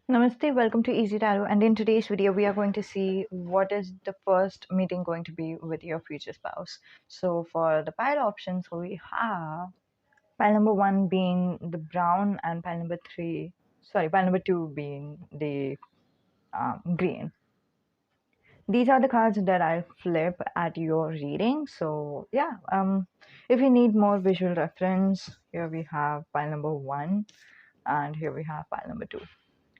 Namaste, welcome to Easy Tarot, and in today's video we are going to see what is the first meeting going to be with your future spouse. So for the pile options, we have pile number 1 being the brown and pile number 2 being the green. These are the cards that I'll flip at your reading. So yeah, if you need more visual reference, here we have pile number 1 and here we have pile number 2.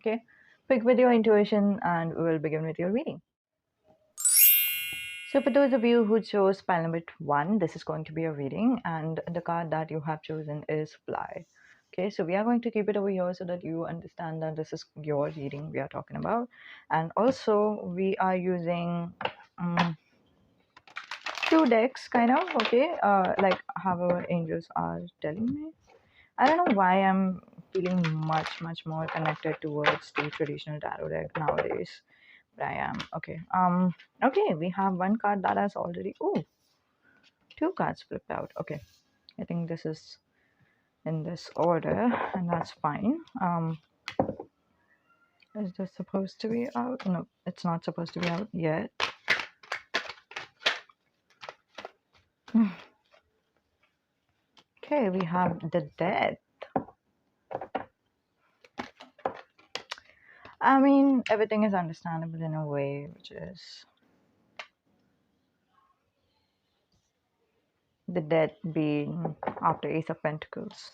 Okay, pick with your intuition and we will begin with your reading. So for those of you who chose pile number 1, this is going to be a reading and the card that you have chosen is Fly. Okay, so we are going to keep it over here so that you understand that this is your reading we are talking about. And also we are using two decks kind of, okay, like how our angels are telling me. I don't know why I'm feeling much more connected towards the traditional tarot deck nowadays. But I am. Okay. Okay, we have one card that has already two cards flipped out. Okay. I think this is in this order and that's fine. Is this supposed to be out? No, it's not supposed to be out yet. Okay, we have the Death. I mean, everything is understandable in a way, which is the Death being after Ace of Pentacles.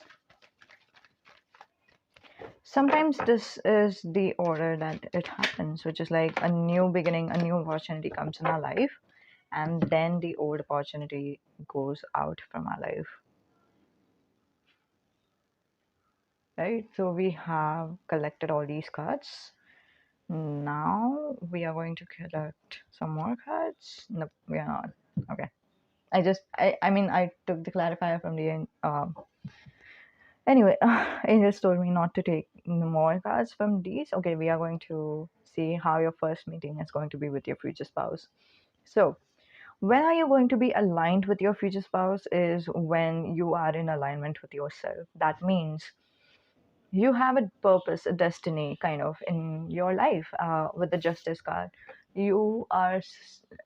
Sometimes this is the order that it happens, which is like a new beginning, a new opportunity comes in our life, and then the old opportunity goes out from our life. Right? So we have collected all these cards. Now we are going to collect some more cards. Nope, we are not. Okay. I mean, I took the clarifier from the anyway, angels told me not to take more cards from these. Okay, we are going to see how your first meeting is going to be with your future spouse. So when are you going to be aligned with your future spouse is when you are in alignment with yourself. That means you have a purpose, a destiny kind of in your life. With the Justice card, you are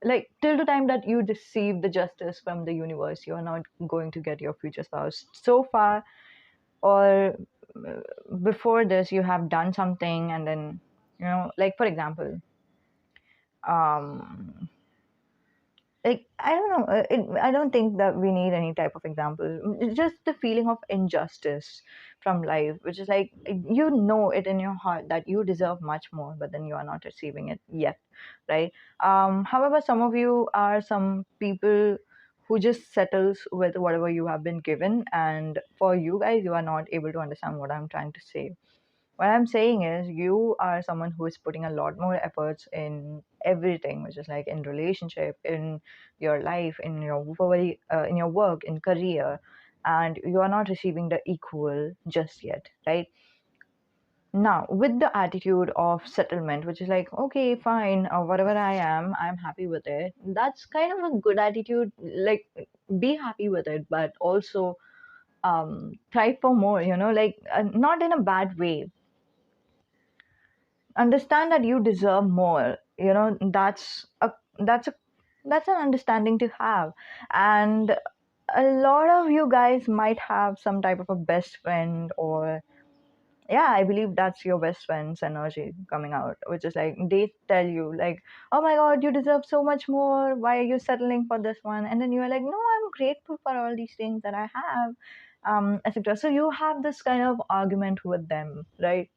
like, till the time that you receive the justice from the universe, you are not going to get your future spouse. So far, or before this, you have done something and then, like for example, um like I don't know, I don't think that we need any type of example. It's just the feeling of injustice from life, which is like, you know it in your heart that you deserve much more, but then you are not receiving it yet, right? However, some of you are some people who just settles with whatever you have been given, and for you guys, you are not able to understand what I'm trying to say. What I'm saying is, you are someone who is putting a lot more efforts in everything, which is like in relationship, in your life, in your work, in career, and you are not receiving the equal just yet, right? Now, with the attitude of settlement, which is like, okay, fine, whatever I am, I'm happy with it. That's kind of a good attitude. Like, be happy with it, but also try for more. Like, not in a bad way. Understand that you deserve more. That's an understanding to have. And a lot of you guys might have some type of a best friend, or yeah, I believe that's your best friend's energy coming out, which is like, they tell you like, oh my god, you deserve so much more, why are you settling for this one? And then you are like, no, I'm grateful for all these things that I have, etc. So you have this kind of argument with them, right?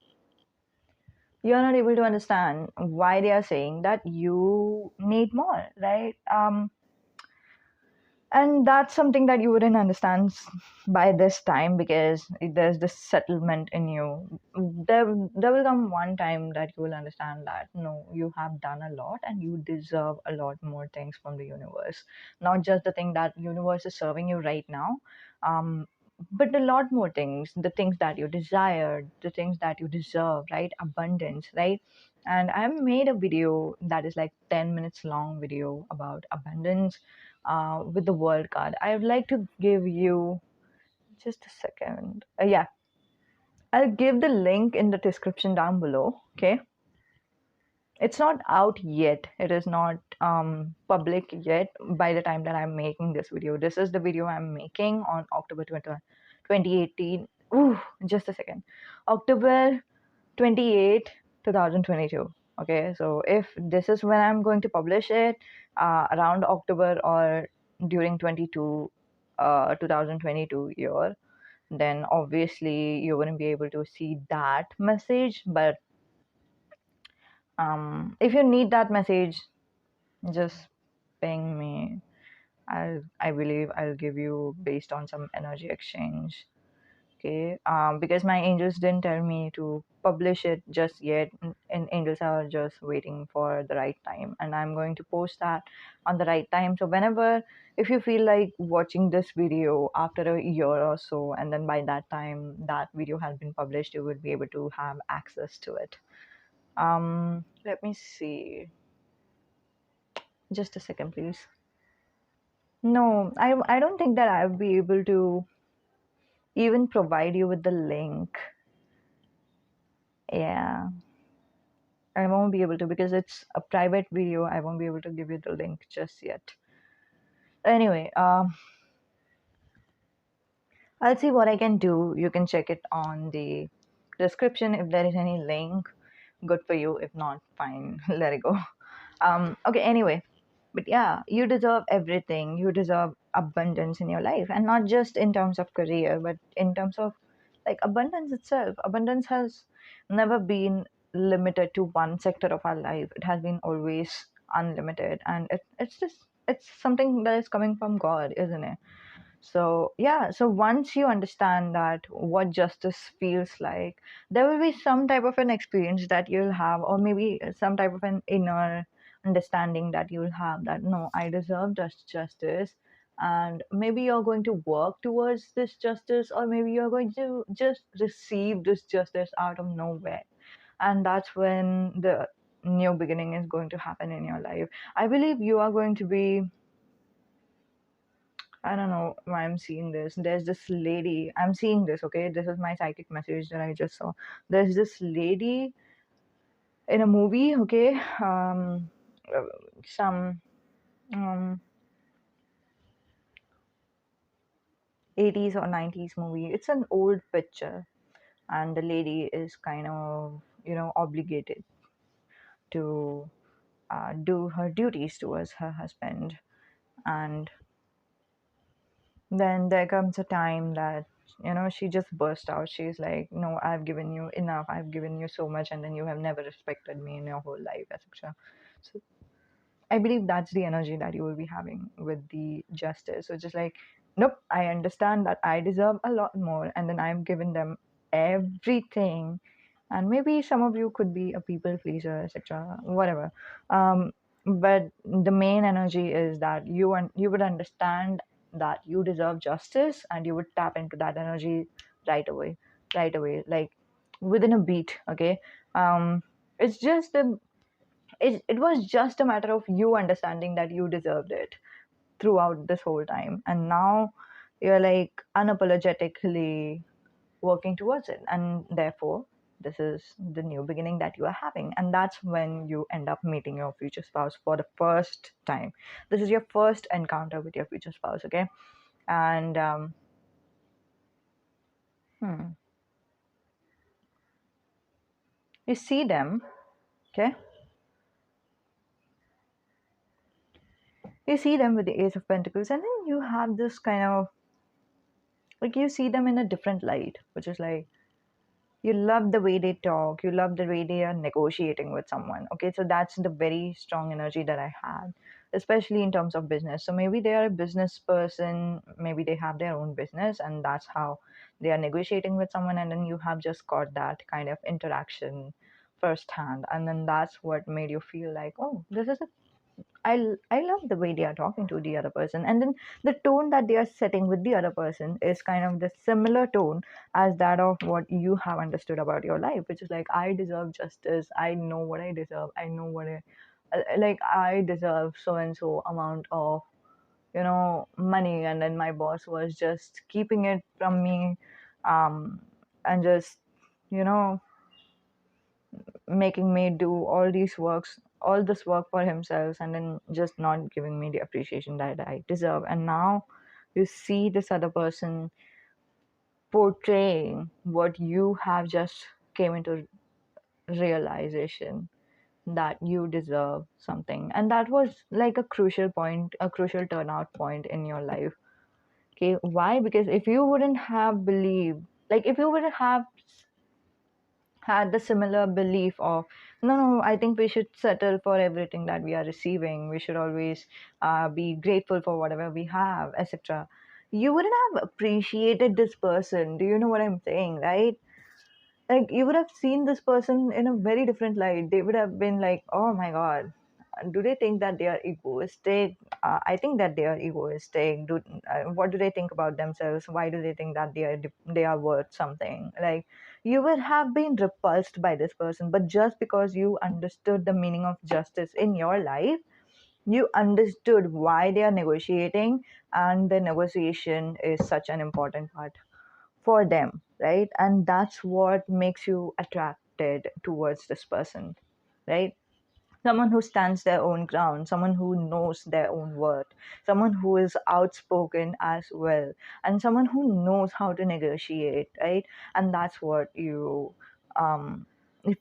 You're not able to understand why they are saying that you need more, right? And that's something that you wouldn't understand by this time, because there's this settlement in you. There will come one time that you will understand that no, you have done a lot and you deserve a lot more things from the universe, not just the thing that universe is serving you right now, um, but a lot more things, the things that you desire, the things that you deserve, right? Abundance, right? And I made a video that is like 10 minutes long video about abundance, with the world card. I would like to give you just a second. Yeah, I'll give the link in the description down below. Okay, it's not out yet. It is not public yet by the time that I'm making this video. This is the video I'm making on October 2018. Ooh, just a second. October 28, 2022. Okay, so if this is when I'm going to publish it, around October or during 2022 year, then obviously you wouldn't be able to see that message. But if you need that message, just ping me. I believe I'll give you based on some energy exchange. Okay, because my angels didn't tell me to publish it just yet, and angels are just waiting for the right time, and I'm going to post that on the right time. So whenever, if you feel like watching this video after a year or so, and then by that time that video has been published, you will be able to have access to it. Let me see. Just a second, please. No, I don't think that I'll be able to even provide you with the link. Yeah, I won't be able to because it's a private video. I won't be able to give you the link just yet. Anyway, I'll see what I can do. You can check it on the description if there is any link. Good for you. If not, fine. Let it go. Okay, anyway. But yeah, you deserve everything. You deserve abundance in your life. And not just in terms of career, but in terms of like abundance itself. Abundance has never been limited to one sector of our life. It has been always unlimited. And it's just, it's something that is coming from God, isn't it? So, yeah, so once you understand that what justice feels like, there will be some type of an experience that you'll have, or maybe some type of an inner understanding that you'll have that no, I deserve just justice. And maybe you're going to work towards this justice, or maybe you're going to just receive this justice out of nowhere. And that's when the new beginning is going to happen in your life. I believe you are going to be, I don't know why I'm seeing this. There's this lady. I'm seeing this, okay? This is my psychic message that I just saw. There's this lady in a movie, okay? Uh, some um 80s or 90s movie. It's an old picture, and the lady is kind of, obligated to do her duties towards her husband. And then there comes a time that she just burst out. She's like, no, I've given you enough, I've given you so much, and then you have never respected me in your whole life, etc. So I believe that's the energy that you will be having with the justice. So just like, nope, I understand that I deserve a lot more, and then I've given them everything. And maybe some of you could be a people pleaser, etc. Whatever. Um, but the main energy is that you would understand that you deserve justice, and you would tap into that energy right away, right away, like within a beat. Okay. It's just it was just a matter of you understanding that you deserved it throughout this whole time, and now you're like unapologetically working towards it, and therefore this is the new beginning that you are having, and that's when you end up meeting your future spouse for the first time. This is your first encounter with your future spouse. Okay. And hmm, you see them. Okay. You see them with the Ace of Pentacles, and then you have this kind of, like, you see them in a different light, which is like, you love the way they talk, you love the way they are negotiating with someone. Okay, so that's the very strong energy that I had, especially in terms of business. So maybe they are a business person, maybe they have their own business, and that's how they are negotiating with someone, and then you have just got that kind of interaction firsthand, and then that's what made you feel like, oh, this is a I love the way they are talking to the other person, and then the tone that they are setting with the other person is kind of the similar tone as that of what you have understood about your life, which is like, I deserve justice. I know what I deserve. I know what like I deserve so and so amount of money, and then my boss was just keeping it from me, and just you know, making me do all this work for himself, and then just not giving me the appreciation that I deserve. And now you see this other person portraying what you have just came into realization, that you deserve something. And that was like a crucial point, a crucial turnout point in your life. Okay, why? Because if you wouldn't have believed, like if you would have had the similar belief of, no, I think we should settle for everything that we are receiving, we should always be grateful for whatever we have, etc., you wouldn't have appreciated this person. Do you know what I'm saying, right? Like you would have seen this person in a very different light. They would have been like, oh my god, do they think that they are egoistic? I think that they are egoistic. What do they think about themselves? Why do they think that they are worth something? Like you would have been repulsed by this person, but just because you understood the meaning of justice in your life, you understood why they are negotiating, and the negotiation is such an important part for them, right? And that's what makes you attracted towards this person, right? Someone who stands their own ground, someone who knows their own worth, someone who is outspoken as well, and someone who knows how to negotiate, right? And that's what you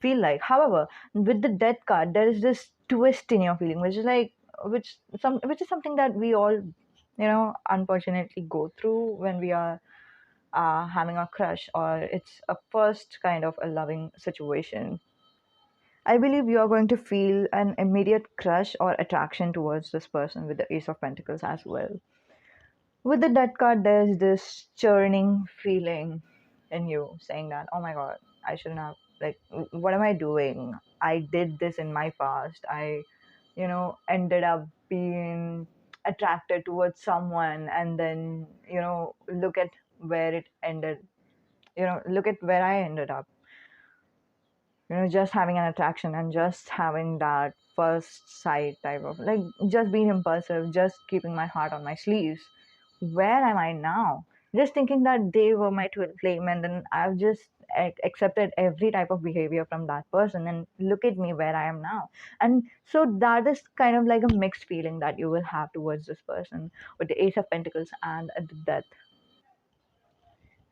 feel like. However, with the death card, there is this twist in your feeling, which is like, which is something that we all, unfortunately go through when we are having a crush, or it's a first kind of a loving situation. I believe you are going to feel an immediate crush or attraction towards this person with the Ace of Pentacles as well. With the Death card, there's this churning feeling in you saying that, oh my god, I shouldn't have, like, what am I doing? I did this in my past. I, ended up being attracted towards someone, and then, look at where it ended. Look at where I ended up, just having an attraction and just having that first sight type of, like, just being impulsive, just keeping my heart on my sleeves. Where am I now? Just thinking that they were my twin flame, and then I've just accepted every type of behavior from that person, and look at me where I am now. And so that is kind of like a mixed feeling that you will have towards this person with the Ace of Pentacles and the Death,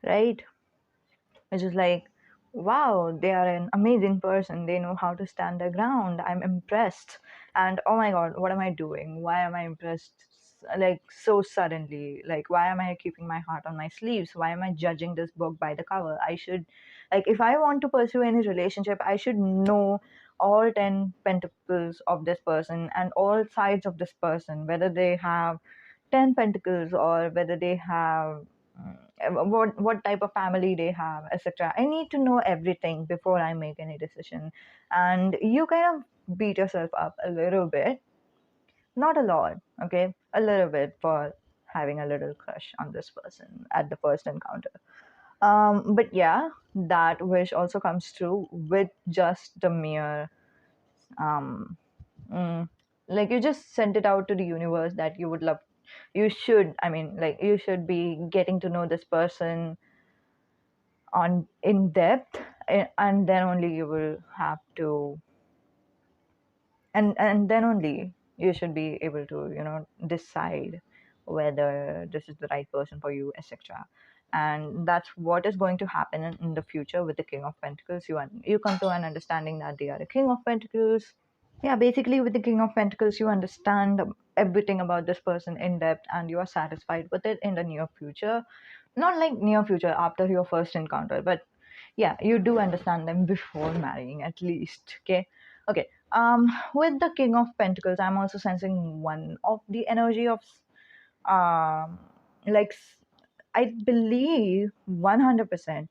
right? It's just like, wow, they are an amazing person. They know how to stand their ground. I'm impressed. And oh my God, what am I doing? Why am I impressed? Like so suddenly, like why am I keeping my heart on my sleeves? Why am I judging this book by the cover? I should, like, if I want to pursue any relationship, I should know all 10 pentacles of this person and all sides of this person, whether they have 10 pentacles or whether they have what type of family they have, etc. I need to know everything before I make any decision. And you kind of beat yourself up a little bit, not a lot, okay, a little bit, for having a little crush on this person at the first encounter. But yeah, that wish also comes true with just the mere um mm, like you just sent it out to the universe that you would love, you should, I mean, like, you should be getting to know this person on in depth, and then only you will have to, and then only you should be able to, decide whether this is the right person for you, etc. And that's what is going to happen in the future with the King of Pentacles. You come to an understanding that they are the King of Pentacles. Yeah, basically with the King of Pentacles, you understand everything about this person in depth, and you are satisfied with it in the near future. Not like near future after your first encounter, but yeah, you do understand them before marrying at least. Okay. With the King of Pentacles, I'm also sensing one of the energy of um like I believe 100%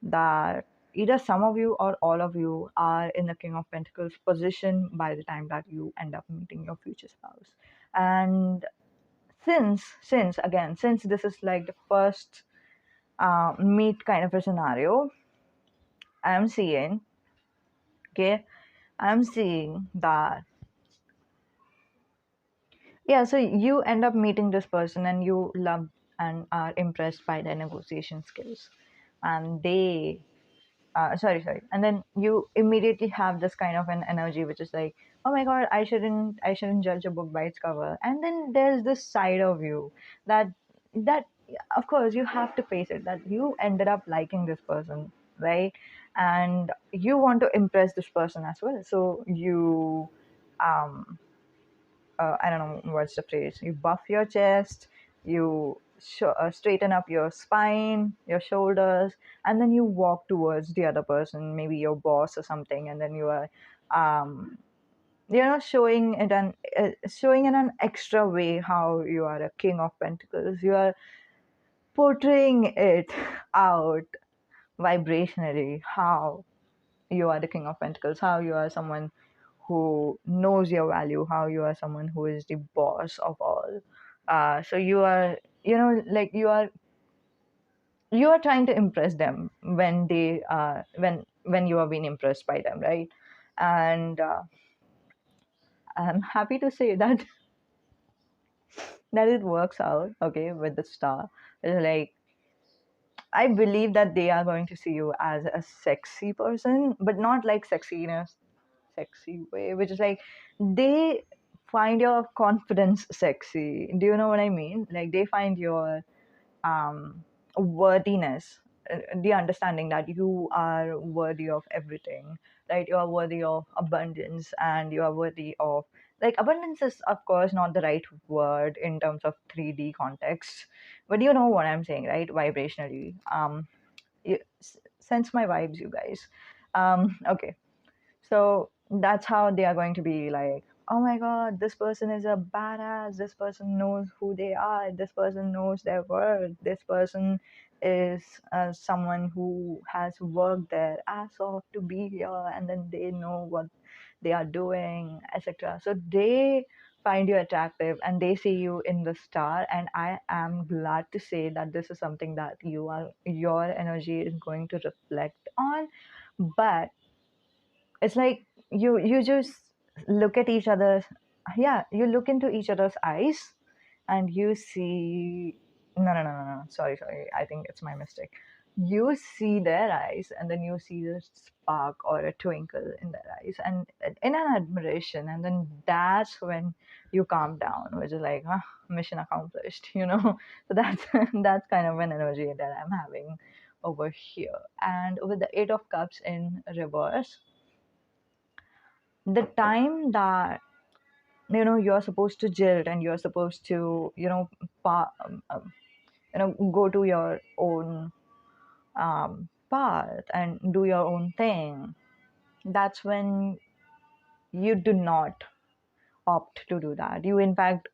that either some of you or all of you are in the King of Pentacles position by the time that you end up meeting your future spouse. And since this is like the first meet kind of a scenario, I'm seeing, okay, I'm seeing that, yeah, so you end up meeting this person and you love and are impressed by their negotiation skills, and they sorry, and then you immediately have this kind of an energy which is like, oh my god, I shouldn't judge a book by its cover. And then there's this side of you that that of course you have to face it, that you ended up liking this person, right? And you want to impress this person as well, so you um I don't know what's the phrase. You buff your chest, you straighten up your spine, your shoulders, and then you walk towards the other person, maybe your boss or something, and then you are, um, showing in an extra way how you are a king of pentacles. You are portraying it out vibrationally, how you are the king of pentacles, how you are someone who knows your value, how you are someone who is the boss of all. So you are, like you are trying to impress them when they when you are being impressed by them, right? And I'm happy to say that that it works out okay with the star. It's like, I believe that they are going to see you as a sexy person, but not like sexy in a sexy way, which is like they find your confidence sexy. Do you know what I mean? Like they find your um, worthiness, the understanding that you are worthy of everything, right? You are worthy of abundance, and you are worthy of, like, abundance is of course not the right word in terms of 3D context, but you know what I'm saying, right? Vibrationally, sense my vibes, you guys. Okay, so that's how they are going to be like, oh my god, this person is a badass. This person knows who they are. This person knows their worth. This person is someone who has worked their ass off to be here, and then they know what they are doing, etc. So they find you attractive and they see you in the star. And I am glad to say that this is something that your energy is going to reflect on. But it's like you just look at each other's, yeah, you look into each other's eyes, and you see, no, sorry, I think it's my mistake. You see their eyes, and then you see the spark or a twinkle in their eyes, and in an admiration, and then that's when you calm down, which is like, mission accomplished, so that's that's kind of an energy that I'm having over here. And with the Eight of Cups in reverse, the time that you're supposed to jilt, and you're supposed to go to your own path and do your own thing, that's when you do not opt to do that. You in fact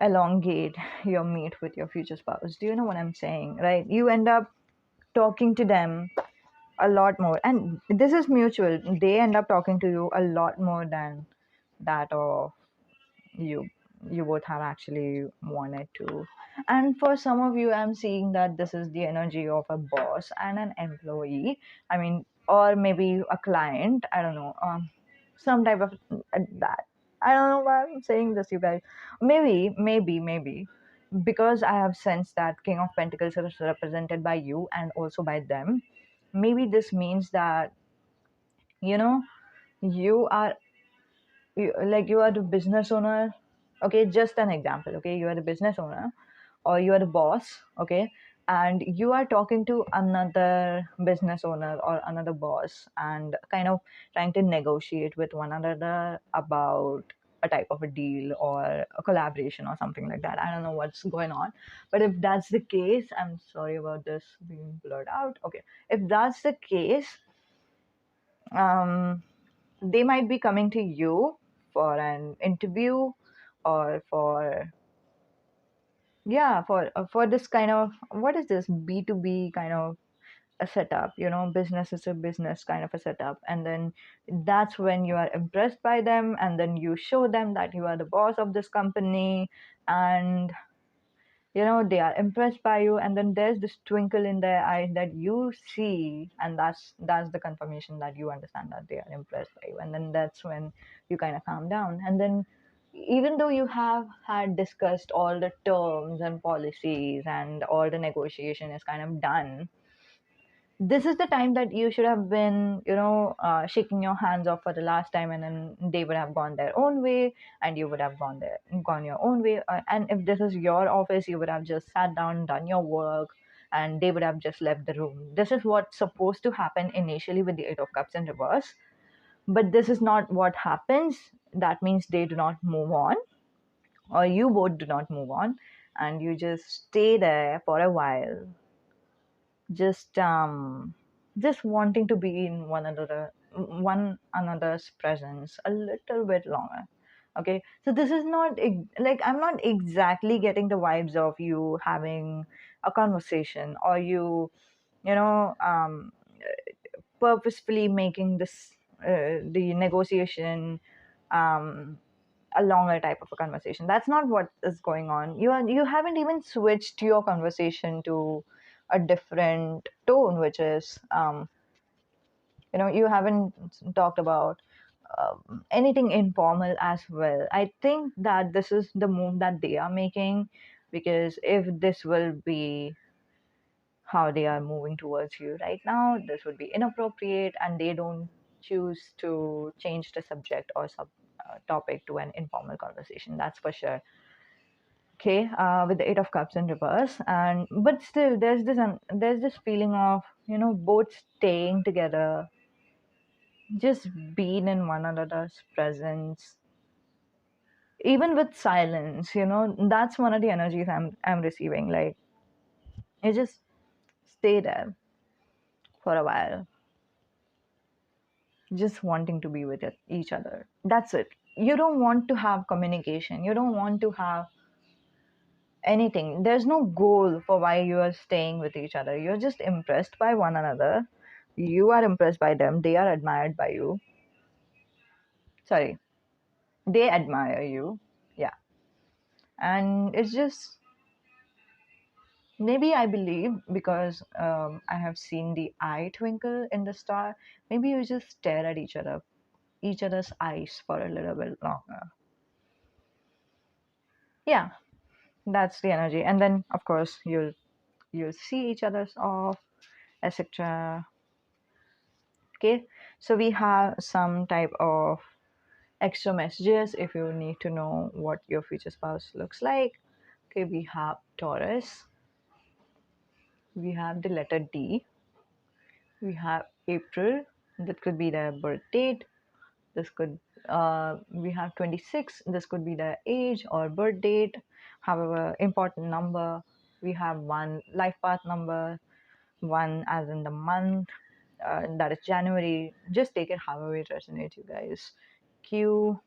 elongate your meet with your future spouse. Do you know what I'm saying, right? You end up talking to them a lot more, and this is mutual. They end up talking to you a lot more than that of you you both have actually wanted to. And for some of you, I'm seeing that this is the energy of a boss and an employee. I mean, or maybe a client, I don't know, some type of that. I don't know why I'm saying this, you guys. Maybe because I have sensed that King of Pentacles is represented by you and also by them. Maybe this means that you know you are like you are the business owner. Okay, just an example. Okay, you are the business owner, or you are the boss. Okay, and you are talking to another business owner or another boss, and kind of trying to negotiate with one another about a type of a deal or a collaboration or something like that. I don't know what's going on, but if that's the case, I'm sorry about this being blurred out. Okay, if that's the case, um they might be coming to you for an interview, or for, yeah, for this kind of, what is this, B2B kind of a setup. Business is a business kind of a setup, and then that's when you are impressed by them, and then you show them that you are the boss of this company, and they are impressed by you, and then there's this twinkle in their eyes that you see, and that's the confirmation that you understand that they are impressed by you. And then that's when you kind of calm down. And then, even though you have had discussed all the terms and policies, and all the negotiation is kind of done, this is the time that you should have been, shaking your hands off for the last time, and then they would have gone their own way, and you would have gone your own way. And if this is your office, you would have just sat down, done your work, and they would have just left the room. This is what's supposed to happen initially with the Eight of Cups in reverse, but this is not what happens. That means they do not move on, or you both do not move on, and you just stay there for a while, just just wanting to be in one another's presence a little bit longer. Okay, so this is not like, I'm not exactly getting the vibes of you having a conversation, or you know purposefully making this the negotiation um a longer type of a conversation. That's not what is going on. You haven't even switched your conversation to a different tone, which is you haven't talked about anything informal as well. I think that this is the move that they are making, because if this will be how they are moving towards you right now, this would be inappropriate, and they don't choose to change the subject or topic to an informal conversation. That's for sure. Okay, with the Eight of Cups in reverse, and but still, there's this feeling of both staying together, just being in one another's presence, even with silence. That's one of the energies I'm receiving. Like, you just stay there for a while, just wanting to be with each other. That's it. You don't want to have communication. You don't want to have anything. There's no goal for why you are staying with each other. You're just impressed by one another. You are impressed by them. They are admired by you. Sorry, they admire you. Yeah. And it's just, maybe I believe, because I have seen the eye twinkle in the star. Maybe you just stare at each other's eyes for a little bit longer. Yeah, that's the energy. And then, of course, you'll see each other's off, etc. Okay, so we have some type of extra messages if you need to know what your future spouse looks like. Okay, we have Taurus, we have the letter D, we have April, that could be their birth date. This could we have 26, this could be their age or birth date. However, important number, we have one life path number, one as in the month, that is January. Just take it however it resonates, you guys. Q,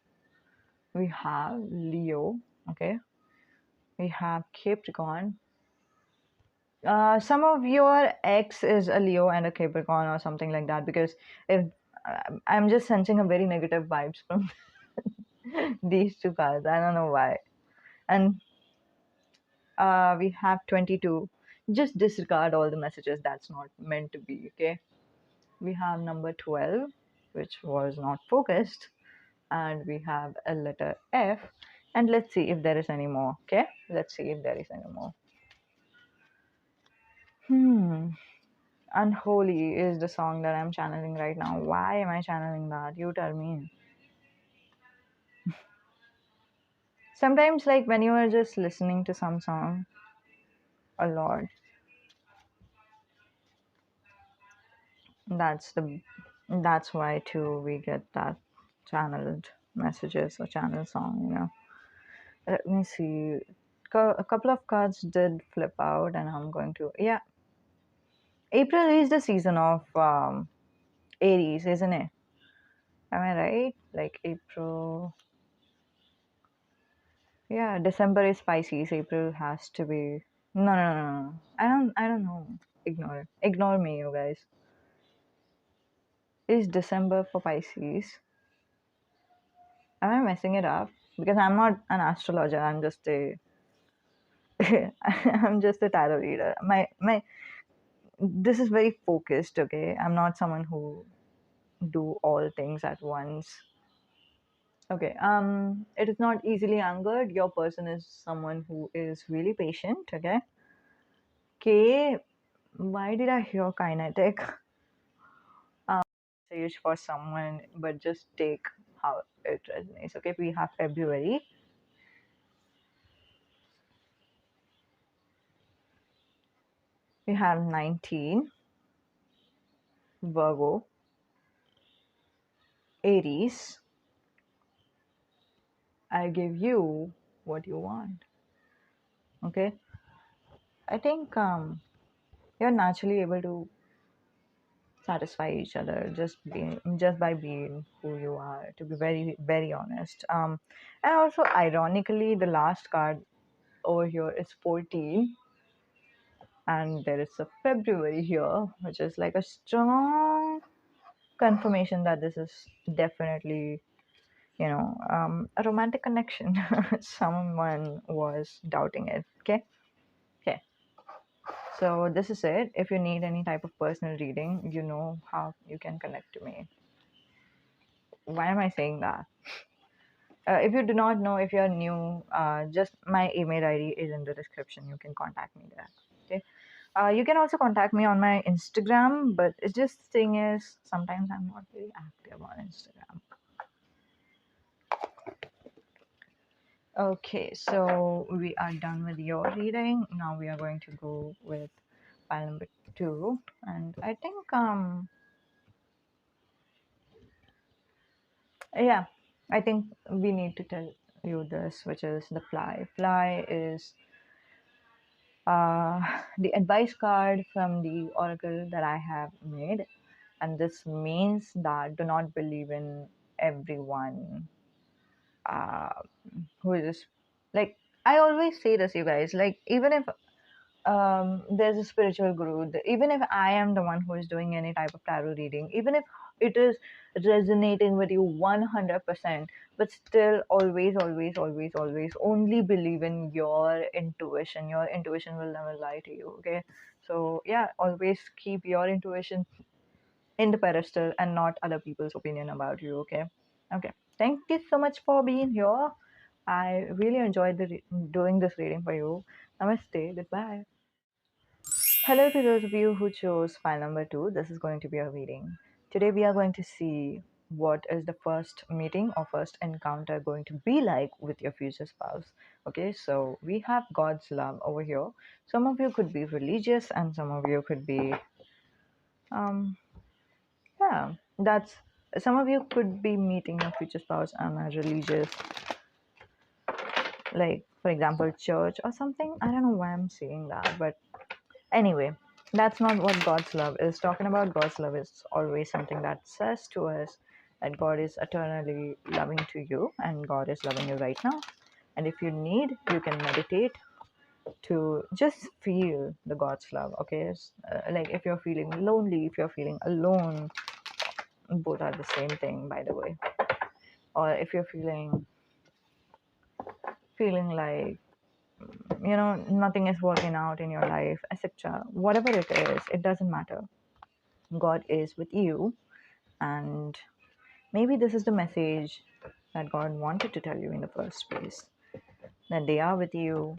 we have Leo, okay, we have Capricorn. Some of your ex is a Leo and a Capricorn or something like that, because if I'm just sensing a very negative vibes from these two cards. I don't know why. And we have 22. Just disregard all the messages that's not meant to be, okay? We have number 12, which was not focused. And we have a letter F. And let's see if there is any more, okay? Let's see if there is any more. Unholy is the song that I'm channeling right now. Why am I channeling that? You tell me. Sometimes, like, when you are just listening to some song a lot, that's the that's why too we get that channeled messages or channel song. Let me see. A couple of cards did flip out, and I'm going to, yeah, April is the season of Aries, isn't it? Am I right? Like April. Yeah, December is Pisces. April has to be. No, no, no, no. I don't know. Ignore it. Ignore me, you guys. Is December for Pisces? Am I messing it up? Because I'm not an astrologer. I'm just a I'm just a tarot reader. My this is very focused. Okay, I'm not someone who do all things at once. Okay, it is not easily angered. Your person is someone who is really patient. Okay, K, Why did I hear kinetic? Message for someone, but just take how it resonates. Okay, we have February. We have 19, Virgo, Aries. I give you what you want. Okay, I think you're naturally able to satisfy each other just by being who you are. To be very very honest, and also ironically, the last card over here is 14, and there is a February here, which is like a strong confirmation that this is definitely, a romantic connection. Someone was doubting it. Okay. Okay. So this is it. If you need any type of personal reading, you know how you can connect to me. Why am I saying that? If you do not know, if you're new, just my email ID is in the description. You can contact me there. Okay. You can also contact me on my Instagram, but it's just the thing is sometimes I'm not very active on Instagram. Okay, so we are done with your reading. Now we are going to go with file number 2, and I think yeah, I think we need to tell you this, which is the fly. Fly is uh, the advice card from the oracle that I have made, and this means that do not believe in everyone uh, who is like, I always say this, you guys, like, even if there's a spiritual guru, even if I am the one who is doing any type of tarot reading, even if it is resonating with you 100%, but still always always always always only believe in your intuition. Your intuition will never lie to you. Okay, so yeah, always keep your intuition in the pedestal and not other people's opinion about you. Okay. Okay, thank you so much for being here. I really enjoyed doing this reading for you. Namaste. Goodbye. Hello to those of you who chose file number 2. This is going to be a reading. Today we are going to see what is the first meeting or first encounter going to be like with your future spouse. Okay, so we have God's love over here. Some of you could be religious and some of you could be um yeah, that's some of you could be meeting your future spouse and a religious, like for example church or something. I don't know why I'm saying that, but anyway, that's not what God's love is talking about. God's love is always something that says to us that God is eternally loving to you and God is loving you right now. And if you need, you can meditate to just feel the God's love. Okay, like if you're feeling lonely, if you're feeling alone, both are the same thing, by the way. Or if you're feeling like nothing is working out in your life, etc., whatever it is, it doesn't matter. God is with you, and maybe this is the message that God wanted to tell you in the first place, that they are with you,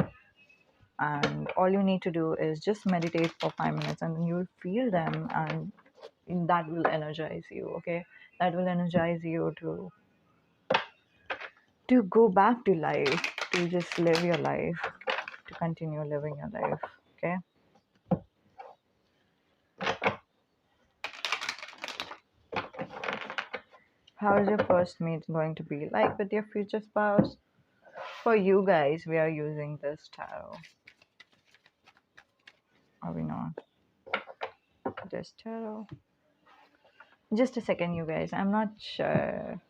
and all you need to do is just meditate for 5 minutes and then you'll feel them, and that will energize you. Okay, that will energize you to go back to life, to just live your life, to continue living your life. Okay. How is your first meet going to be like with your future spouse? For you guys, we are using this tarot. Are we not? This tarot. Just a second, you guys. I'm not sure.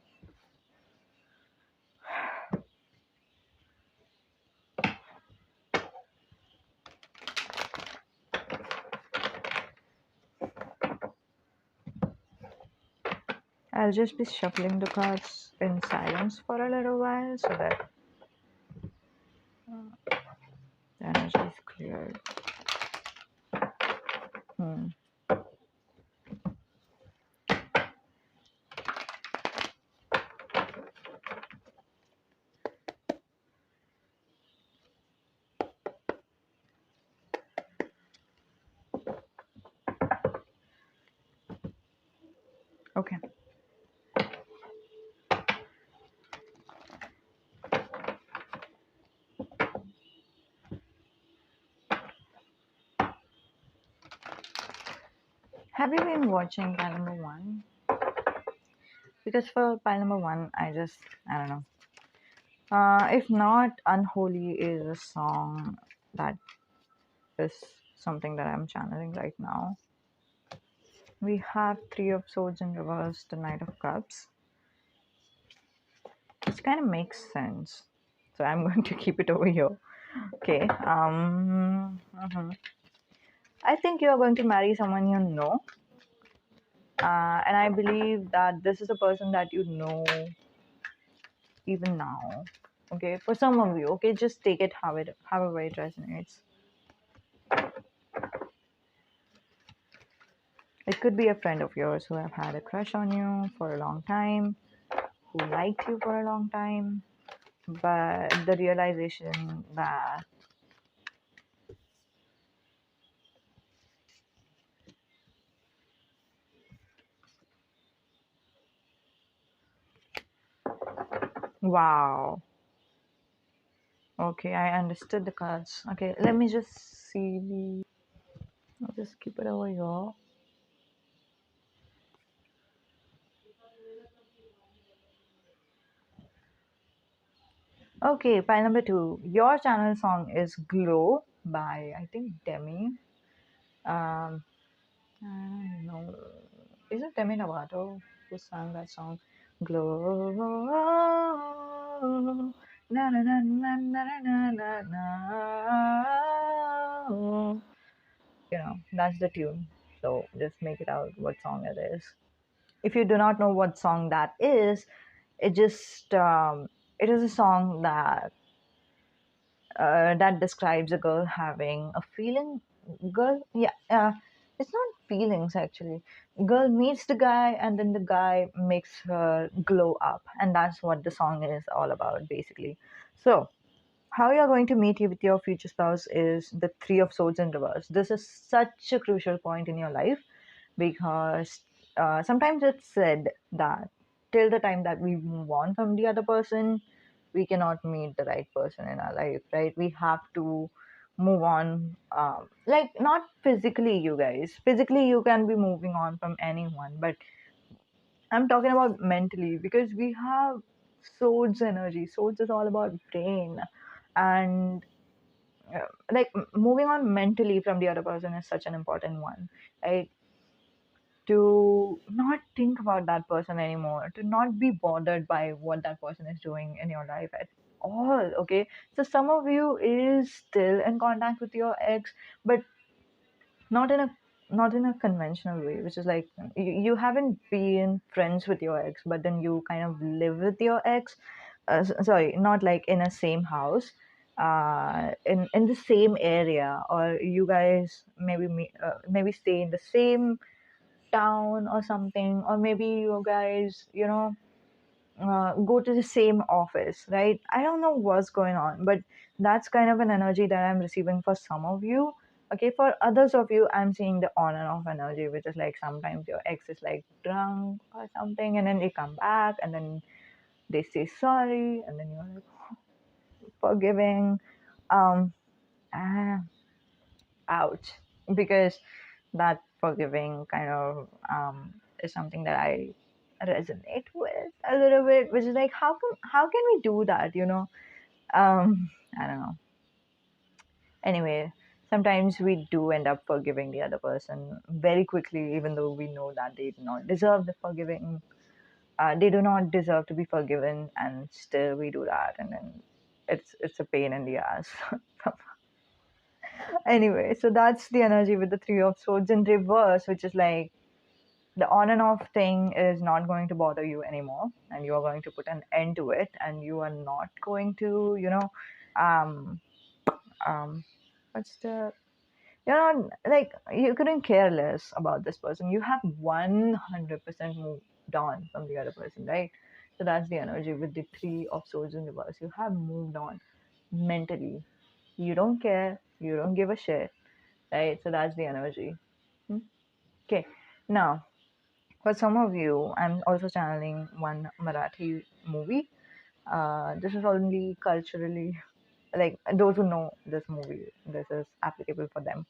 I'll just be shuffling the cards in silence for a little while so that the energy is cleared. Hmm. Okay. Have you been watching pile number one? Because for pile number one, I don't know. If not, Unholy is a song that is something that I'm channeling right now. We have Three of Swords in reverse, the Knight of Cups, which kind of makes sense. So I'm going to keep it over here. Okay. I think you are going to marry someone you know, and I believe that this is a person that you know even now. Okay, for some of you, okay, just take it however it resonates. It could be a friend of yours who have had a crush on you for a long time, who liked you for a long time, but the realization that wow, okay, I understood the cards. Okay, let me just see the. I'll just keep it over here. Okay, pile number two. Your channel song is Glow by I think Demi. Um, I don't know. Is it Demi Lovato who sang that song? Glow. Na na na na na na na na. You know, that's the tune. So just make it out what song it is. If you do not know what song that is, it just it is a song that describes a girl having a feeling. Girl, yeah, it's not feelings actually. Girl meets the guy, and then the guy makes her glow up, and that's what the song is all about, basically. So, how you're going to meet you with your future spouse is the Three of Swords in reverse. This is such a crucial point in your life because sometimes it's said that till the time that we move on from the other person, we cannot meet the right person in our life, right? We have to move on, like not physically, you guys. Physically, you can be moving on from anyone, but I'm talking about mentally because we have swords energy. Swords is all about brain, and like moving on mentally from the other person is such an important one, right? To not think about that person anymore, to not be bothered by what that person is doing in your life at all. Okay, so some of you is still in contact with your ex, but not in a not in a conventional way, which is like you haven't been friends with your ex, but then you kind of live with your ex. Sorry, not like in a same house, in the same area, or you guys maybe stay in the same town or something, or maybe you guys, go to the same office, right? I don't know what's going on, but that's kind of an energy that I'm receiving for some of you. Okay, for others of you, I'm seeing the on and off energy, which is like sometimes your ex is like drunk or something, and then they come back, and then they say sorry, and then you're like forgiving. Um, ah, ouch, because that forgiving kind of is something that I resonate with a little bit, which is like how can we do that, I don't know. Anyway, sometimes we do end up forgiving the other person very quickly, even though we know that they do not deserve the forgiving. They do not deserve to be forgiven, and still we do that, and then it's a pain in the ass. Anyway, so that's the energy with the Three of Swords in reverse, which is like the on and off thing is not going to bother you anymore, and you are going to put an end to it, and you are not going to, um, what's the, you're not like, you couldn't care less about this person. You have 100% moved on from the other person, right? So that's the energy with the Three of Swords in reverse. You have moved on mentally. You don't care. You don't give a shit, right? So that's the energy. Hmm? Okay, now For some of you, I'm also channeling one Marathi movie. This is only culturally, like those who know this movie, this is applicable for them.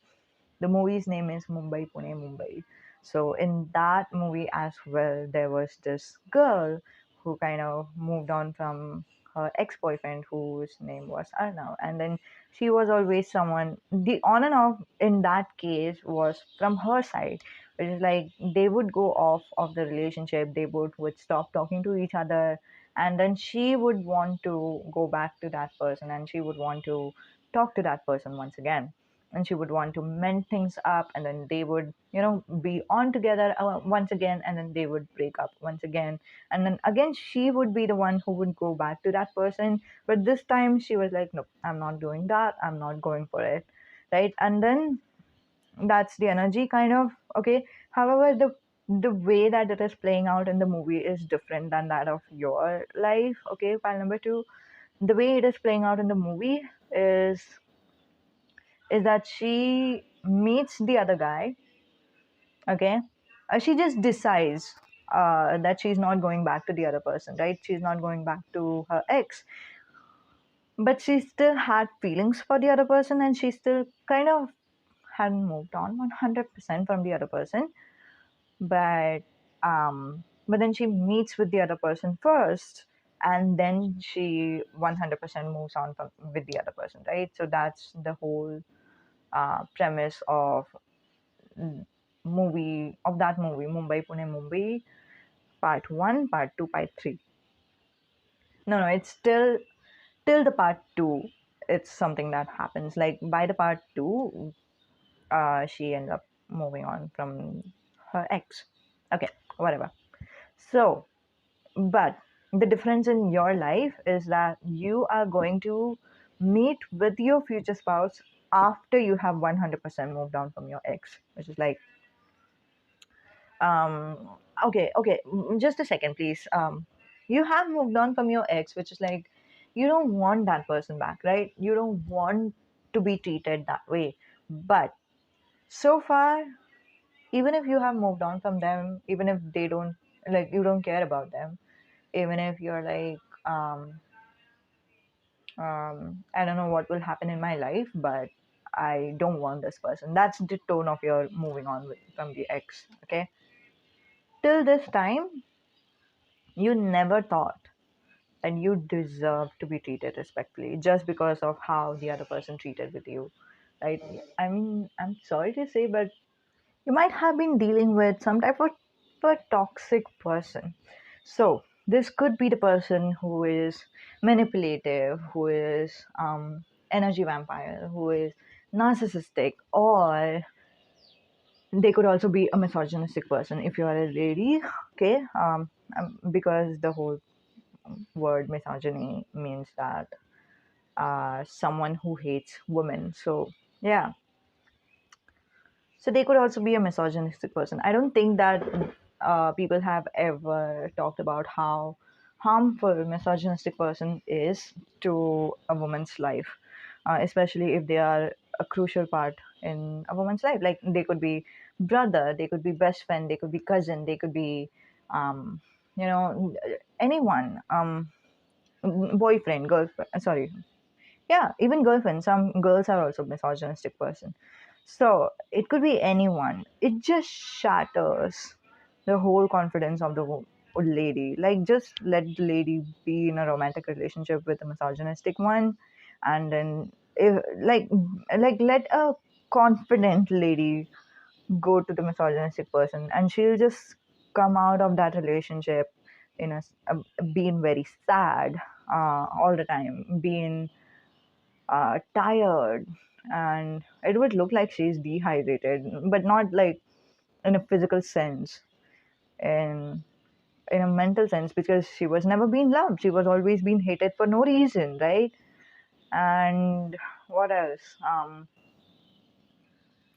The movie's name is Mumbai Pune Mumbai. So in that movie as well, there was this girl who kind of moved on from her ex-boyfriend whose name was Arnav, and then she was always someone. The on and off in that case was from her side, which is like they would go off of the relationship, they would stop talking to each other, and then she would want to go back to that person, and she would want to talk to that person once again, and she would want to mend things up, and then they would be on together once again, and then they would break up once again, and then again she would be the one who would go back to that person, but this time she was like, no, I'm not doing that, I'm not going for it, right? And then that's the energy kind of okay. However, the way that it is playing out in the movie is different than that of your life. Okay, file number two, the way it is playing out in the movie is is that she meets the other guy. Okay, she just decides that she's not going back to the other person, right? She's not going back to her ex, but she still had feelings for the other person, and she still kind of hadn't moved on 100% from the other person. But but then she meets with the other person first, and then she 100% moves on from with the other person, right? So that's the whole premise of mm, that movie, Mumbai Pune Mumbai, part 1, part 2, part 3. No, it's still till the part 2. It's something that happens like by the part 2, she ends up moving on from her ex. Okay, whatever. So, but the difference in your life is that you are going to meet with your future spouse after you have 100% moved on from your ex, which is like um okay, just a second please. You have moved on from your ex, which is like you don't want that person back, right? You don't want to be treated that way. But so far, even if you have moved on from them, even if they don't, like, you don't care about them, even if you're like I don't know what will happen in my life, but I don't want this person, that's the tone of your moving on from the ex. Okay, till this time you never thought and you deserve to be treated respectfully just because of how the other person treated with you, right? I mean, I'm sorry to say, but you might have been dealing with some type of a toxic person. So this could be the person who is manipulative, who is energy vampire, who is narcissistic, or they could also be a misogynistic person if you are a lady. Okay, because the whole word misogyny means that someone who hates women. So yeah, so they could also be a misogynistic person. I don't think that people have ever talked about how harmful misogynistic person is to a woman's life, especially if they are a crucial part in a woman's life. Like they could be brother, they could be best friend, they could be cousin, they could be um, you know anyone, boyfriend, girlfriend. Sorry, yeah, even girlfriend. Some girls are also misogynistic person. So it could be anyone. It just shatters the whole confidence of the lady. Like just let the lady be in a romantic relationship with a misogynistic one, and then if like let a confident lady go to the misogynistic person, and she'll just come out of that relationship in being very sad all the time, being tired, and it would look like she's dehydrated, but not like in a physical sense, in in a mental sense, because she was never being loved, she was always being hated for no reason, right? And what else,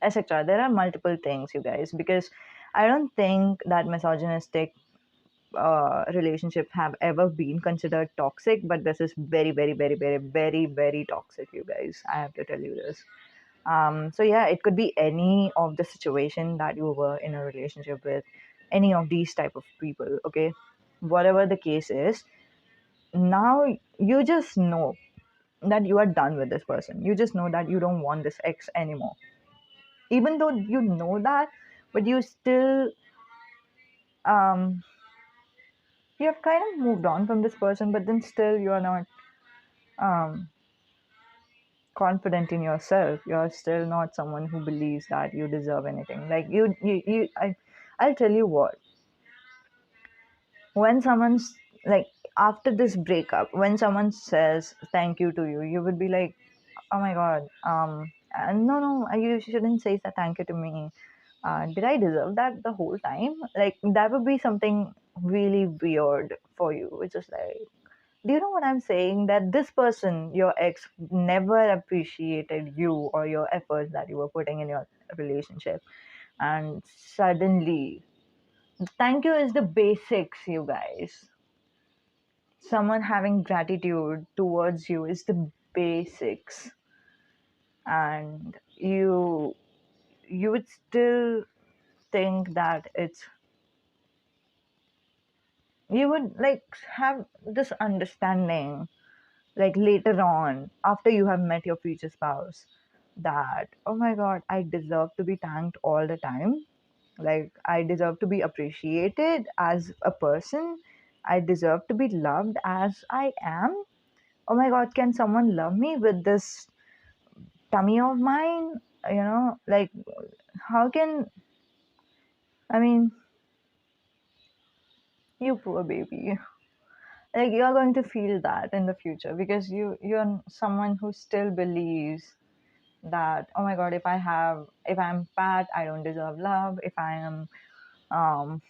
etc. There are multiple things, you guys, because I don't think that misogynistic relationship have ever been considered toxic, but this is very very very very very very toxic, you guys, I have to tell you this. So yeah, it could be any of the situation that you were in a relationship with. any of these type of people. Okay, whatever the case is, now you just know that you are done with this person. You just know that you don't want this ex anymore, even though you know that, but you still um you have kind of moved on from this person, but then still you are not um confident in yourself. You're still not someone who believes that you deserve anything. Like I'll tell you what, when someone's like, after this breakup, when someone says thank you to you, you would be like, oh my god, no, no, you shouldn't say that thank you to me. Did I deserve that the whole time? Like, that would be something really weird for you, which is like, do you know what I'm saying? That this person, your ex, never appreciated you or your efforts that you were putting in your relationship. And suddenly, thank you is the basics, you guys. Someone having gratitude towards you is the basics. And you would still think that it's, you would like have this understanding, like later on after you have met your future spouse, that oh my god, I deserve to be thanked all the time. Like, I deserve to be appreciated as a person. I deserve to be loved as I am. Oh my god, can someone love me with this tummy of mine? Like, how can, I mean, you poor baby. Like, you're going to feel that in the future because you're someone who still believes that oh my god, if I'm fat, I don't deserve love. If I am um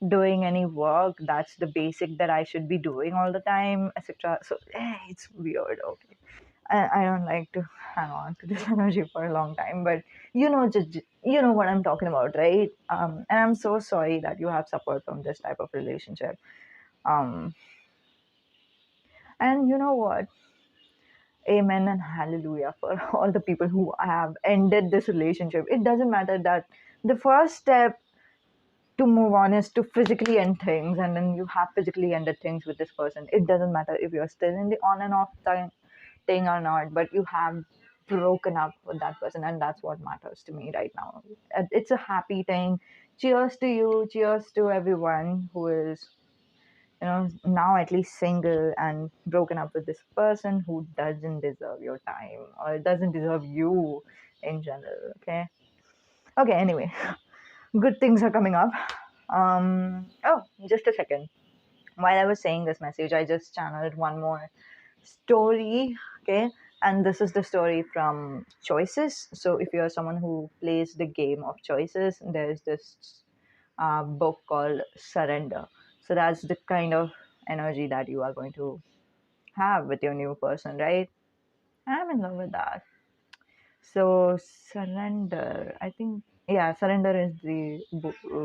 doing any work, that's the basic that I should be doing all the time, etc. So it's weird. Okay, I don't like to hang on to this energy for a long time, but just you know what I'm talking about, right? And I'm so sorry that you have suffered from this type of relationship. um and you know what, amen and hallelujah for all the people who have ended this relationship. It doesn't matter that the first step to move on is to physically end things, and then you have physically ended things with this person. It doesn't matter if you're still in the on and off thing or not, but you have broken up with that person, and that's what matters to me right now. It's a happy thing. Cheers to you, cheers to everyone who is now at least single and broken up with this person who doesn't deserve your time or doesn't deserve you in general. Okay, anyway, good things are coming up. Oh, just a second. While I was saying this message, I just channeled one more story. Okay, and this is the story from Choices. So if you're someone who plays the game of Choices, there's this book called Surrender. So that's the kind of energy that you are going to have with your new person, right? I'm in love with that. So Surrender, I think, yeah, Surrender is the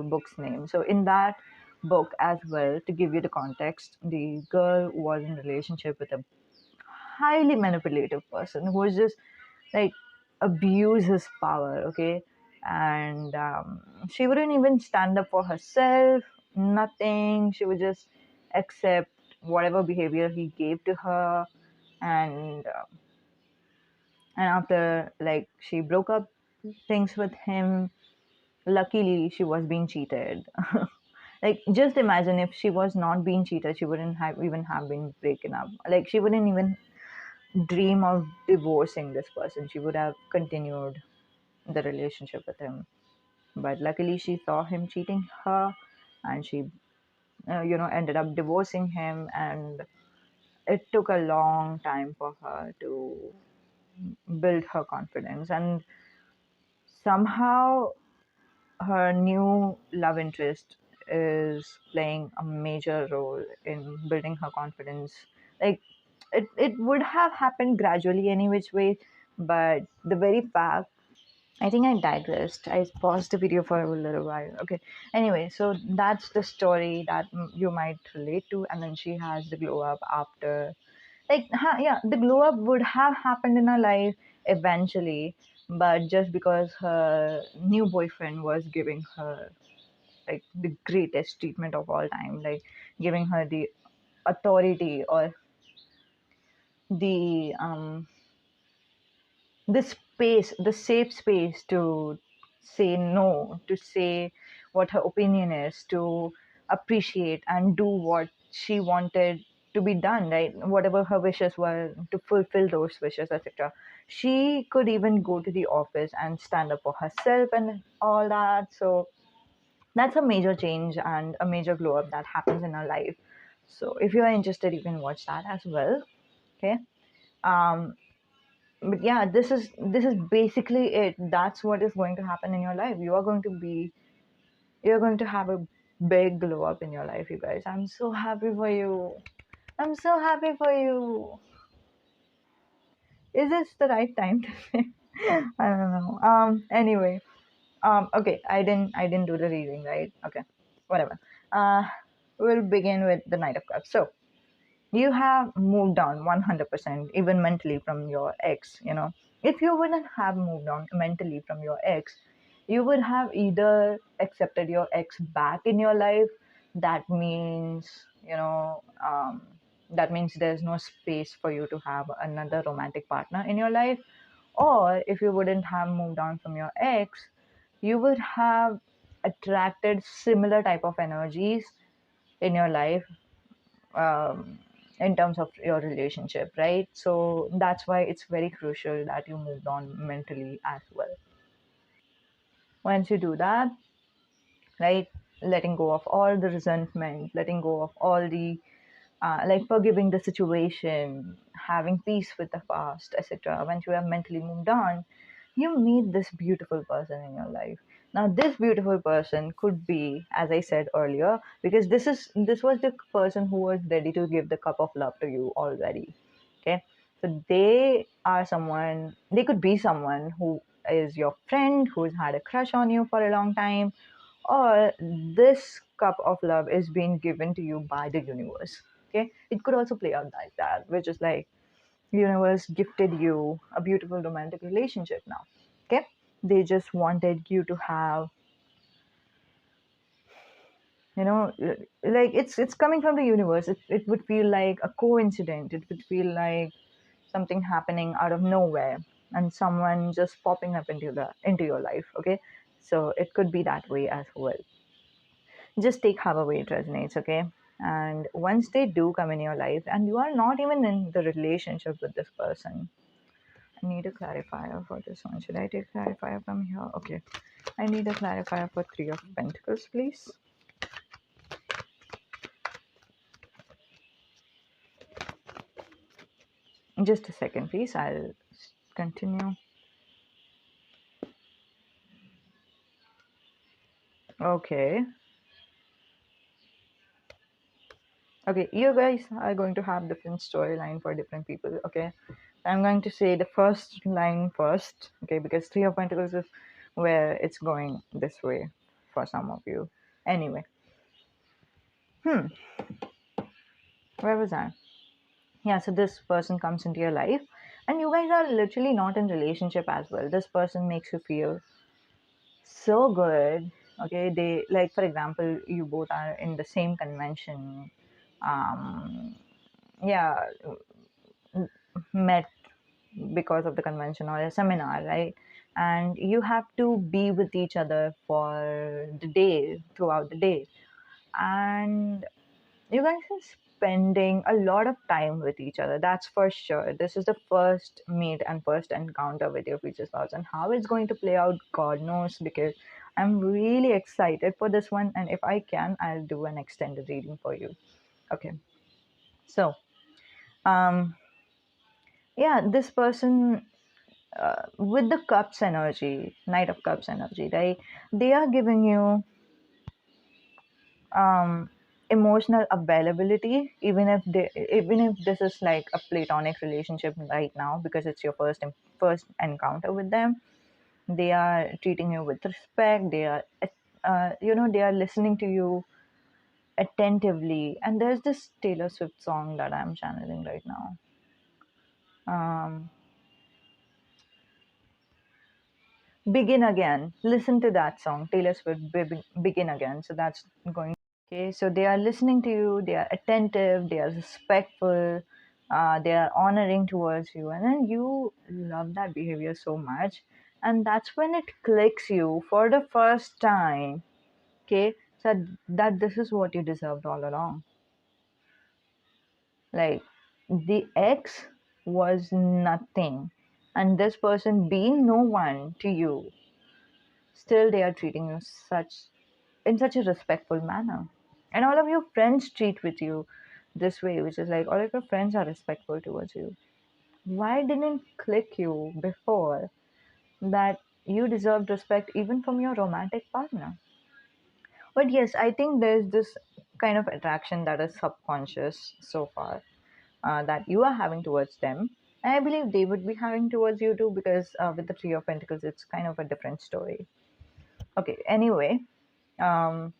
book's name. So in that book as well, to give you the context, the girl was in a relationship with a highly manipulative person who was just like abuse his power. Okay, and she wouldn't even stand up for herself. Nothing. She would just accept whatever behavior he gave to her, and after, like, she broke up things with him, luckily she was being cheated. Like, just imagine if she was not being cheated, she wouldn't have even have been breaking up. Like, she wouldn't even dream of divorcing this person. She would have continued the relationship with him, but luckily she saw him cheating her, and she ended up divorcing him. And it took a long time for her to build her confidence, and somehow her new love interest is playing a major role in building her confidence. Like, it would have happened gradually any which way, but the very fact, I think I digressed. I paused the video for a little while. Okay. Anyway, so that's the story that you might relate to. And then she has the glow up after. Like, yeah, the glow up would have happened in her life eventually, but just because her new boyfriend was giving her like the greatest treatment of all time, like giving her the authority or the the space, the safe space to say no, to say what her opinion is, to appreciate and do what she wanted to be done, right? Whatever her wishes were, to fulfill those wishes, etc. She could even go to the office and stand up for herself and all that. So that's a major change and a major glow up that happens in our life. So if you are interested, you can watch that as well. Okay. Um, but yeah, this is basically it. That's what is going to happen in your life. You're going to have a big glow up in your life, you guys. I'm so happy for you. I'm so happy for you. Is this the right time to say? I don't know. Anyway. Okay, I didn't do the reading, right? Okay. Whatever. Uh we'll begin with the Knight of Cups. So you have moved on 100%, even mentally, from your ex. If you wouldn't have moved on mentally from your ex, you would have either accepted your ex back in your life. That means, that means there's no space for you to have another romantic partner in your life. Or if you wouldn't have moved on from your ex, you would have attracted similar type of energies in your life, um, in terms of your relationship, right? So that's why it's very crucial that you moved on mentally as well. Once you do that, right, letting go of all the resentment, letting go of all the like forgiving the situation, having peace with the past, etc. Once you have mentally moved on, you meet this beautiful person in your life. Now, this beautiful person could be, as I said earlier, because this was the person who was ready to give the cup of love to you already. Okay, so they could be someone who is your friend who's had a crush on you for a long time, or this cup of love is being given to you by the universe. Okay, it could also play out like that, which is like universe gifted you a beautiful romantic relationship now. Okay, they just wanted you to have, like it's coming from the universe. It would feel like a coincidence. It would feel like something happening out of nowhere and someone just popping up into your life. Okay, so it could be that way as well. Just take however way it resonates. Okay, and once they do come in your life and you are not even in the relationship with this person, I need a clarifier for this one. Should I take clarifier from here? Okay, I need a clarifier for Three of Pentacles, please. Just a second, please. I'll continue. Okay. Okay, you guys are going to have different storyline for different people. Okay, I'm going to say the first line first. Okay, because Three of Pentacles is where it's going this way for some of you. Anyway, where was I? Yeah, so this person comes into your life, and you guys are literally not in relationship as well. This person makes you feel so good. Okay, they, like, for example, you both are in the same convention. Yeah, met because of the convention or a seminar, right? And you have to be with each other for the day, throughout the day. And you guys are spending a lot of time with each other. That's for sure. This is the first meet and first encounter with your future spouse. And how it's going to play out, God knows, because I'm really excited for this one. And if I can, I'll do an extended reading for you. Okay. So, um, yeah, this person, with the cups energy, Knight of Cups energy, right? They are giving you um, emotional availability, even if this is like a platonic relationship right now, because it's your first encounter with them. They are treating you with respect. They are, they are listening to you attentively. And there's this Taylor Swift song that I'm channeling right now. Begin Again. Listen to that song, Taylor Swift, Begin Again. So that's going. Okay, so they are listening to you, they are attentive, they are respectful, they are honoring towards you, and then you love that behavior so much. And that's when it clicks you for the first time, okay, so that this is what you deserved all along. Like, the ex was nothing, and this person being no one to you, still they are treating you in such a respectful manner. And all of your friends treat with you this way, which is like all of your friends are respectful towards you. Why didn't click you before that you deserved respect even from your romantic partner? But yes, I think there's this kind of attraction that is subconscious so far, that you are having towards them. And I believe they would be having towards you too, because with the Three of Pentacles, it's kind of a different story. Okay, anyway, um,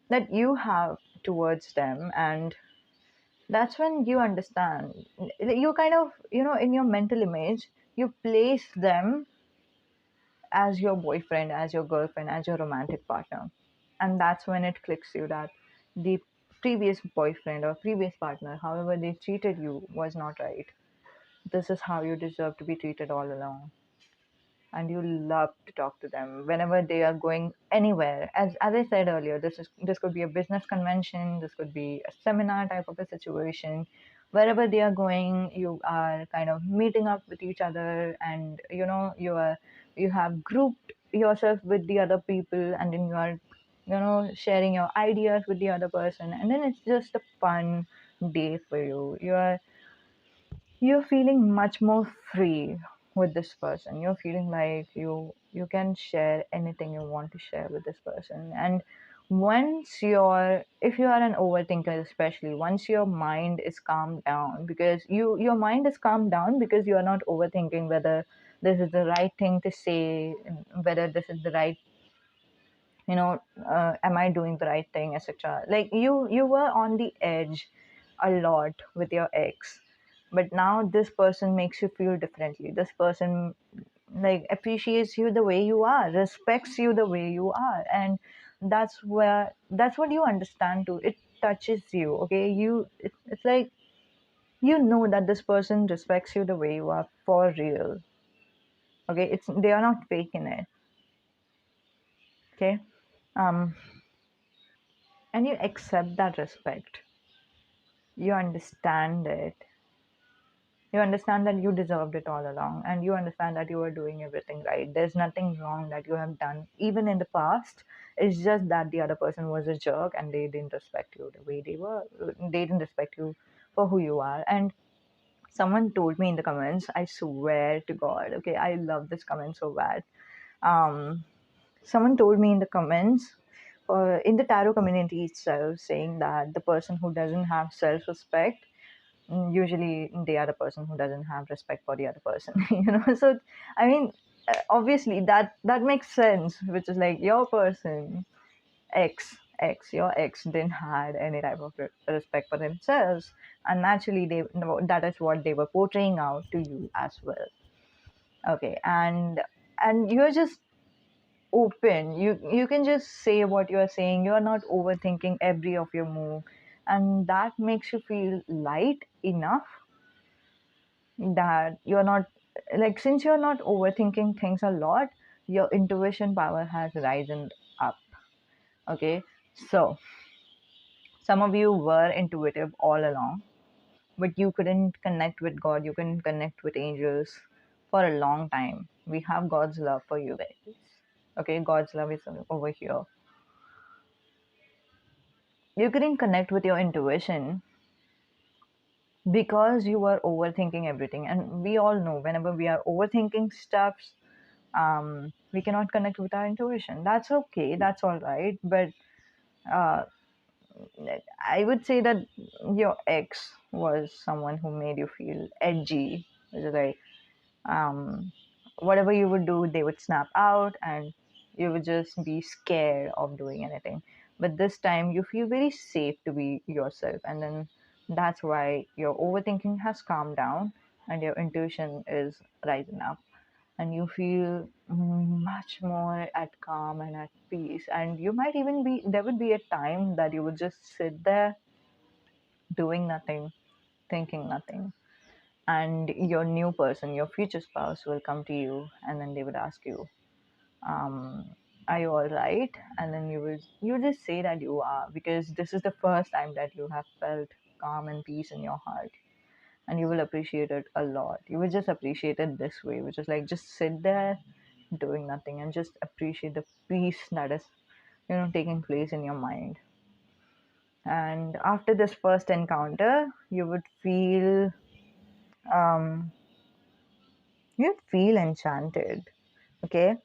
that you have towards them, and that's when you understand. You kind of, in your mental image, you place them as your boyfriend, as your girlfriend, as your romantic partner. And that's when it clicks you that the previous boyfriend or previous partner, however they treated you, was not right. This is how you deserve to be treated all along. And you love to talk to them whenever they are going anywhere. As I said earlier, this could be a business convention, this could be a seminar type of a situation. Wherever they are going, you are kind of meeting up with each other, and you have grouped yourself with the other people, and then you are sharing your ideas with the other person, and then it's just a fun day for you. You're feeling much more free with this person. You're feeling like you can share anything you want to share with this person. And if you are an overthinker, especially once your mind is calmed down, because your mind is calmed down because you are not overthinking whether this is the right thing to say, whether this is the right, am I doing the right thing, etc. Like, you were on the edge a lot with your ex, but now this person makes you feel differently. This person, like, appreciates you the way you are, respects you the way you are, and that's what you understand too. It touches you. Okay, it's like, that this person respects you the way you are for real. Okay, it's they are not faking it. Okay. um and you accept that respect. You understand it. You understand that you deserved it all along, and you understand that you were doing everything right. There's nothing wrong that you have done, even in the past. It's just that the other person was a jerk and they didn't respect you the way they were. They didn't respect you for who you are. And someone told me in the comments, I swear to God, okay, I love this comment so bad. Um, Someone told me in the comments, in the tarot community itself, saying that the person who doesn't have self respect, usually they are the person who doesn't have respect for the other person. So I mean, obviously that makes sense, which is like your person, your ex didn't had any type of respect for themselves, and naturally that is what they were portraying out to you as well. Okay, and you're just open. You can just say what you are saying. You are not overthinking every of your move, and that makes you feel light enough that you're not, like, since you're not overthinking things a lot, your intuition power has risen up. Okay, so some of you were intuitive all along, but you couldn't connect with God, you couldn't connect with angels for a long time. We have God's love for you guys. Okay, God's love is over here. You couldn't connect with your intuition because you were overthinking everything. And we all know, whenever we are overthinking stuff, we cannot connect with our intuition. That's okay, that's all right. But uh, I would say that your ex was someone who made you feel edgy, which is like, um, whatever you would do, they would snap out, and you would just be scared of doing anything. But this time, you feel very safe to be yourself, and then that's why your overthinking has calmed down and your intuition is rising up. and you feel much more at calm and at peace. And you might even be, there would be a time that you would just sit there doing nothing, thinking nothing, and your new person, your future spouse, will come to you, and then they would ask you, um, are you all right? And then you just say that you are, because this is the first time that you have felt calm and peace in your heart, and you will appreciate it a lot. You will just appreciate it this way, which is like just sit there doing nothing and just appreciate the peace that is, taking place in your mind. And after this first encounter, um you'd feel enchanted. Okay,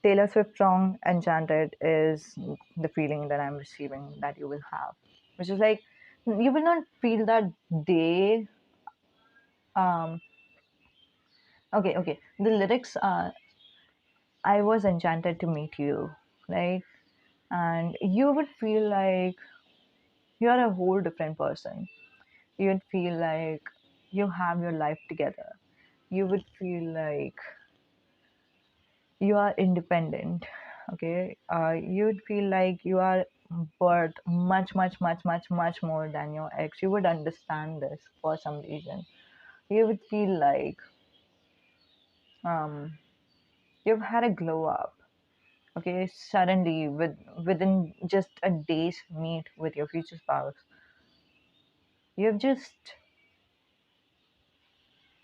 Taylor Swift song Enchanted is the feeling that I'm receiving that you will have, which is like you will not feel that day. Um, okay. The lyrics are, I was enchanted to meet you, right? And you would feel like you're a whole different person. You'd feel like you have your life together. You would feel like you are independent. Okay, you'd feel like you are worth much more than your ex. You would understand this for some reason. You would feel like um, you've had a glow up. Okay, suddenly within just a day's meet with your future spouse, you've just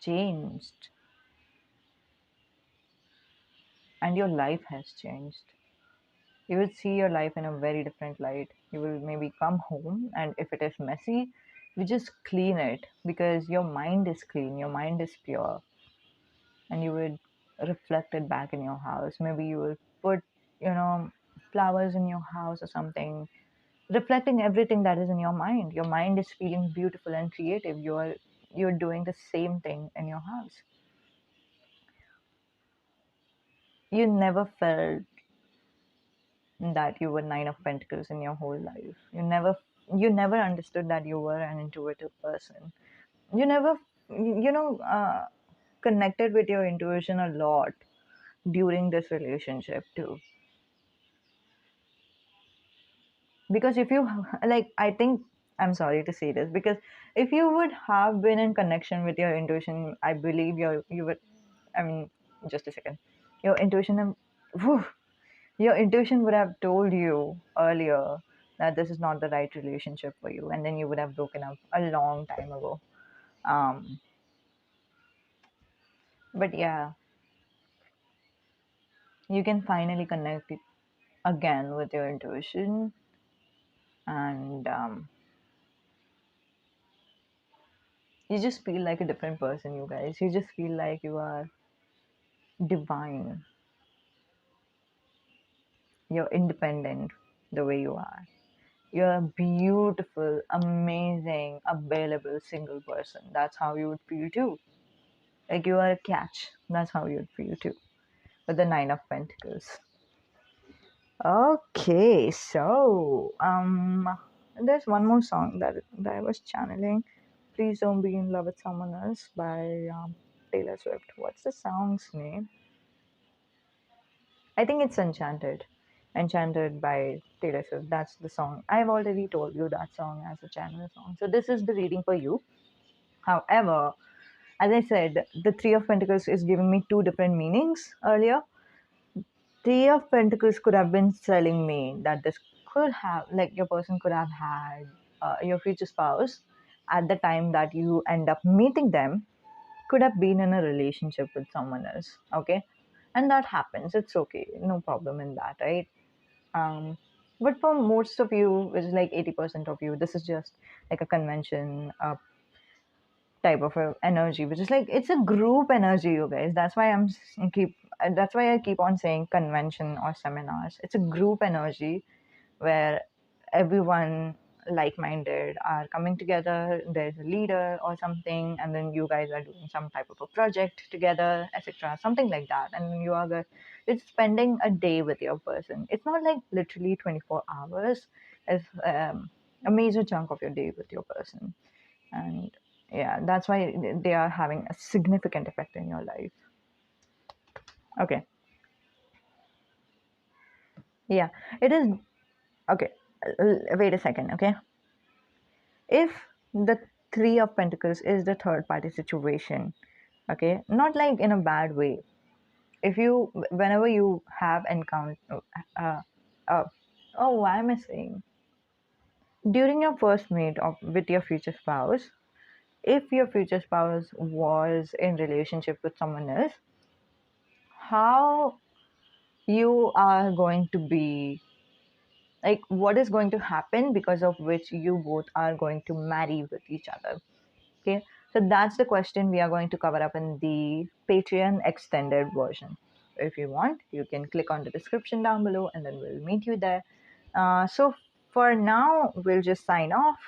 changed, and your life has changed. You will see your life in a very different light. You will maybe come home, and if it is messy, you just clean it, because your mind is clean, your mind is pure, and you would reflect it back in your house. Maybe you will put, flowers in your house or something, reflecting everything that is in your mind. Your mind is feeling beautiful and creative. You're doing the same thing in your house. You never felt that you were nine of pentacles in your whole life. You never understood that you were an intuitive person. You never you know connected with your intuition a lot during this relationship too. Because if you like, I think, I'm sorry to say this, because if you would have been in connection with your intuition, I believe you would, I mean, just a second, your intuition whew, your intuition would have told you earlier that this is not the right relationship for you, and then you would have broken up a long time ago. um but yeah, you can finally connect it again with your intuition, and you just feel like a different person. You guys, you just feel like you are divine. You're independent the way you are. You're a beautiful, amazing, available single person. That's how you would feel too. Like you are a catch. That's how you'd feel too. With the Nine of Pentacles. Okay, so there's one more song that I was channeling. Please Don't Be in Love with Someone Else by Taylor Swift. What's the song's name? I think it's Enchanted. Enchanted by Taylor Swift. That's the song. I've already told you that song as a channel song. So this is the reading for you. However, as I said, the Three of Pentacles is giving me two different meanings earlier. Three of Pentacles could have been telling me that this could have, like, your person could have had your future spouse at the time that you end up meeting them, could have been in a relationship with someone else. Okay, and that happens. It's okay, no problem in that, right? Um, but for most of you, which is like 80% of you, this is just like a convention, type of a energy, which is like it's a group energy, you guys. That's why keep. That's why I keep on saying convention or seminars. It's a group energy where everyone like-minded are coming together. There's a leader or something, and then you guys are doing some type of a project together, etc. Something like that, and it's spending a day with your person. It's not like literally 24 hours. It's a major chunk of your day with your person, and yeah, that's why they are having a significant effect in your life. Okay. Yeah, it is. Okay. Wait a second. Okay. If the Three of Pentacles is the third party situation, okay, not like in a bad way. If you, whenever you have encounter, uh, uh, oh, why am I saying? During your first meet with your future spouse, if your future spouse was in relationship with someone else, how you are going to be, like, what is going to happen because of which you both are going to marry with each other. Okay, so that's the question we are going to cover up in the Patreon extended version. If you want, you can click on the description down below and then we'll meet you there. So for now, we'll just sign off.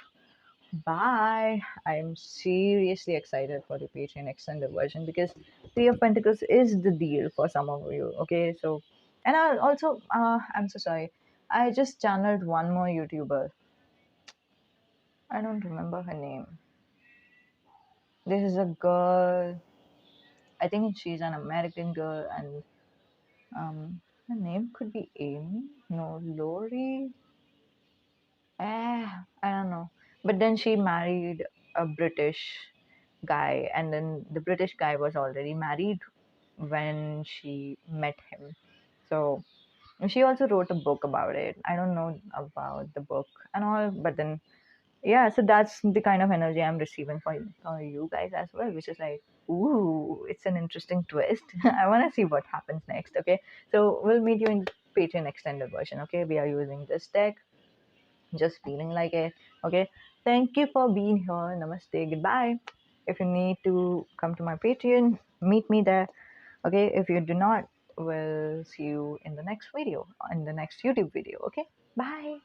Bye. I'm seriously excited for the Patreon extended version because Three of Pentacles is the deal for some of you. Okay, so, and I'll also, I'm so sorry. I just channeled one more YouTuber. I don't remember her name. This is a girl. I think she's an American girl, and her name could be Amy. No, Lori. I don't know. But then she married a British guy, and then the British guy was already married when she met him. So she also wrote a book about it. I don't know about the book and all, but then yeah, so that's the kind of energy I'm receiving for you guys as well, which is like, ooh, it's an interesting twist. I want to see what happens next. Okay, so we'll meet you in the Patreon extended version. Okay, we are using this deck, just feeling like it. Okay, thank you for being here. Namaste, goodbye. If you need to come to my Patreon, meet me there. Okay, if you do not, we'll see you in the next video, in the next YouTube video. Okay, bye.